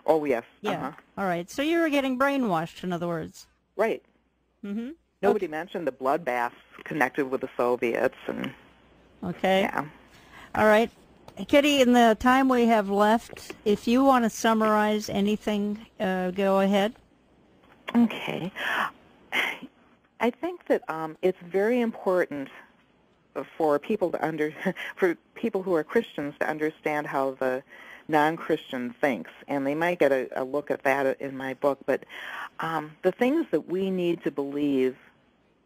Oh, yes. Yeah. All right. So you were getting brainwashed, in other words. Right. Mm-hmm. Nobody mentioned the bloodbaths connected with the Soviets. Okay. Yeah. All right. Kitty, in the time we have left, if you want to summarize anything, go ahead. Okay. I think that it's very important for people for people who are Christians to understand how the non-Christian thinks, and they might get a look at that in my book. But the things that we need to believe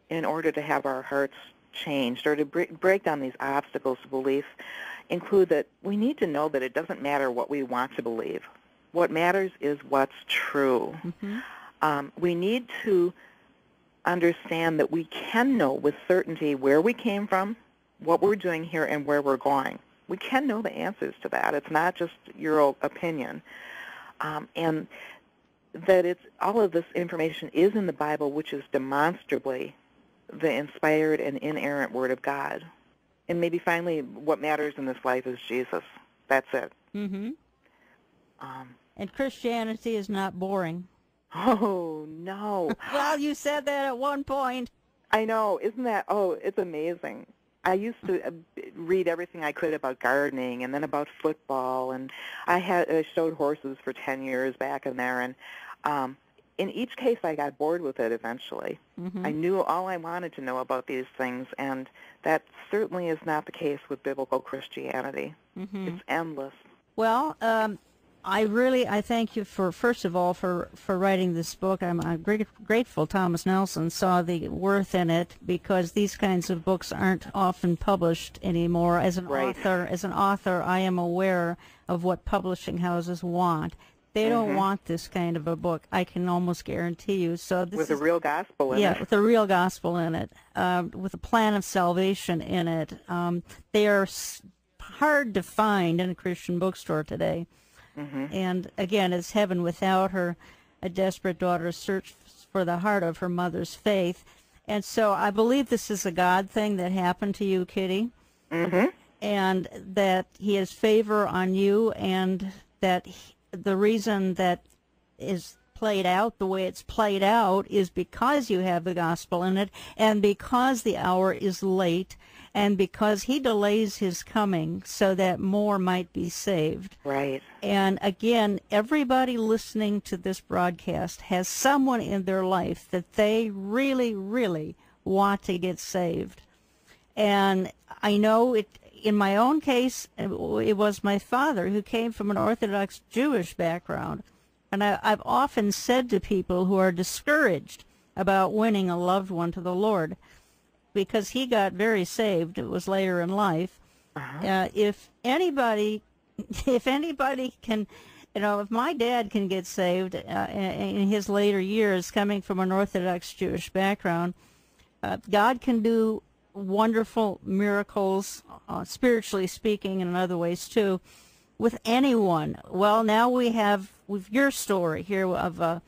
in order to have our hearts changed or to break down these obstacles to belief include that we need to know that it doesn't matter what we want to believe. What matters is what's true. Mm-hmm. We need to understand that we can know with certainty where we came from, what we're doing here, and where we're going. We can know the answers to that. It's not just your opinion. And that all of this information is in the Bible, which is demonstrably the inspired and inerrant Word of God. And maybe finally, what matters in this life is Jesus. That's it. Mm-hmm. And Christianity is not boring. Oh, no. Well, you said that at one point. I know. Isn't that, it's amazing. I used to read everything I could about gardening and then about football, and I showed horses for 10 years back in there, and in each case I got bored with it eventually. Mm-hmm. I knew all I wanted to know about these things, and that certainly is not the case with biblical Christianity. Mm-hmm. It's endless. Well, I thank you first of all, for writing this book. I'm grateful Thomas Nelson saw the worth in it, because these kinds of books aren't often published anymore. As an author, I am aware of what publishing houses want. They don't want this kind of a book, I can almost guarantee you. So this with the real gospel in it. Yeah, with the real gospel in it, with a plan of salvation in it. They are hard to find in a Christian bookstore today. Mm-hmm. And again, it's Heaven Without Her, a desperate daughter's search for the heart of her mother's faith. And so I believe this is a God thing that happened to you, Kitty. Mm-hmm. And that he has favor on you, and that the reason that is played out the way it's played out is because you have the gospel in it, and because the hour is late, and because he delays his coming so that more might be saved. Right. And again, everybody listening to this broadcast has someone in their life that they really, really want to get saved. And I know it. In my own case, it was my father, who came from an Orthodox Jewish background. And I've often said to people who are discouraged about winning a loved one to the Lord, because he got very saved, it was later in life, if anybody can, if my dad can get saved in his later years, coming from an Orthodox Jewish background, God can do wonderful miracles, spiritually speaking, and in other ways too, with anyone. Well, now with your story here of a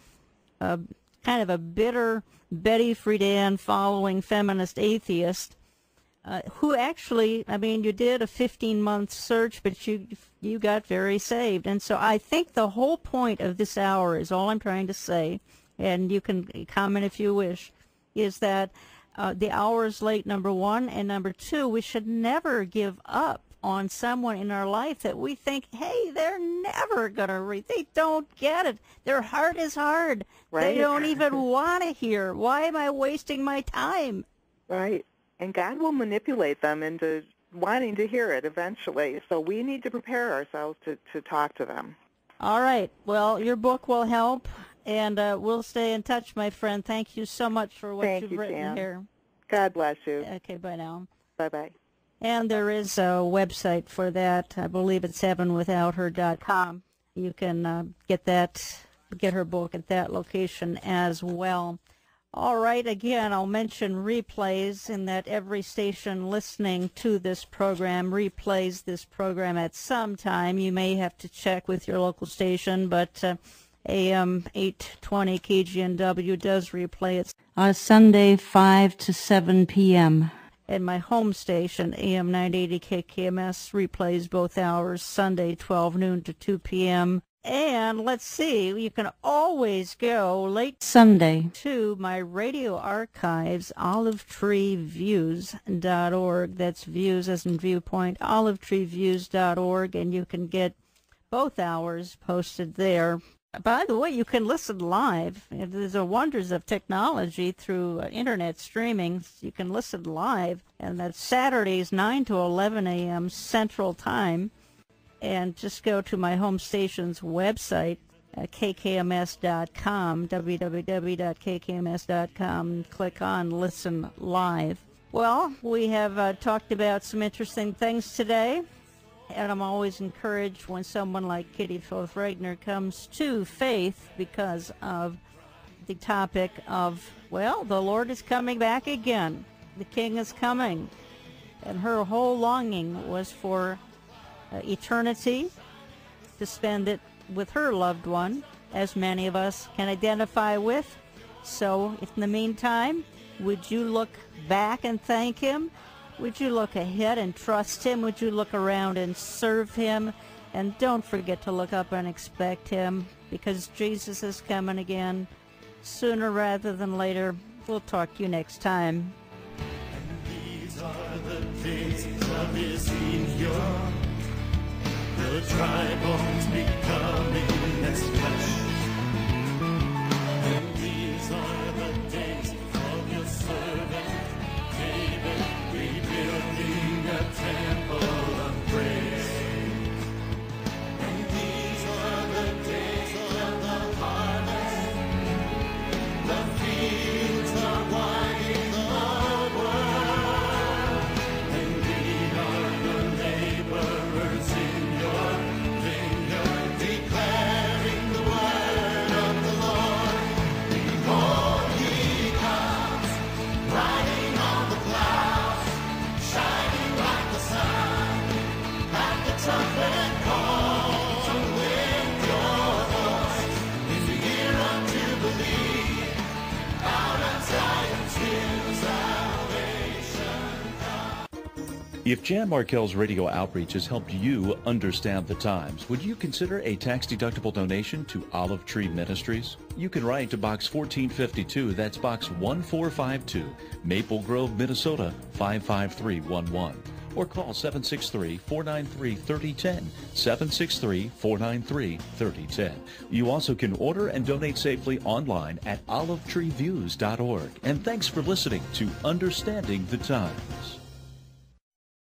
kind of a bitter Betty Friedan following feminist atheist, who actually, you did a 15-month search, but you got very saved. And so I think the whole point of this hour is, all I'm trying to say, and you can comment if you wish, is that the hour is late, number one, and number two, we should never give up on someone in our life that we think, hey, they're never going to read. They don't get it. Their heart is hard. Right. They don't even want to hear. Why am I wasting my time? Right. And God will manipulate them into wanting to hear it eventually. So we need to prepare ourselves to talk to them. All right. Well, your book will help. And we'll stay in touch, my friend. Thank you so much for what you've written Jan. here. God bless you. Okay, bye now. Bye-bye. And there is a website for that. I believe it's heavenwithouhther.com. You can get her book at that location as well. All right, again, I'll mention replays, in that every station listening to this program replays this program at some time. You may have to check with your local station, but AM 820 KGNW does replay it on Sunday 5 to 7 p.m. And my home station, AM 980 KKMS, replays both hours, Sunday 12 noon to 2 p.m. And let's see, you can always go late Sunday to my radio archives, olivetreeviews.org. That's views as in viewpoint, olivetreeviews.org, and you can get both hours posted there. By the way, you can listen live. There's the wonders of technology through internet streaming. You can listen live, and that's Saturdays 9 to 11 a.m. Central Time. And just go to my home station's website, kkms.com, www.kkms.com, and click on Listen Live. Well, we have talked about some interesting things today, and I'm always encouraged when someone like Kitty Foth-Regner comes to faith because of the topic of, well, the Lord is coming back again. The King is coming. And her whole longing was for eternity, to spend it with her loved one, as many of us can identify with. So in the meantime, would you look back and thank him? Would you look ahead and trust him? Would you look around and serve him? And don't forget to look up and expect him, because Jesus is coming again sooner rather than later. We'll talk to you next time. And these are the days of Ezekiel, the dry bones becoming as flesh. And these are the days of your servant David, rebuilding a temple of praise. And these are the days of the harvest, the fields are white in the world, and we are the laborers in your vineyard, declaring the word of the Lord. Behold, he comes, riding on the clouds, shining like the sun, like the trumpet call. So lift your voice in the ear unto believe, out of Zion's hill salvation. If Jan Markell's radio outreach has helped you understand the times, would you consider a tax-deductible donation to Olive Tree Ministries? You can write to Box 1452, that's Box 1452, Maple Grove, Minnesota 55311. Or call 763-493-3010, 763-493-3010. You also can order and donate safely online at olivetreeviews.org. And thanks for listening to Understanding the Times.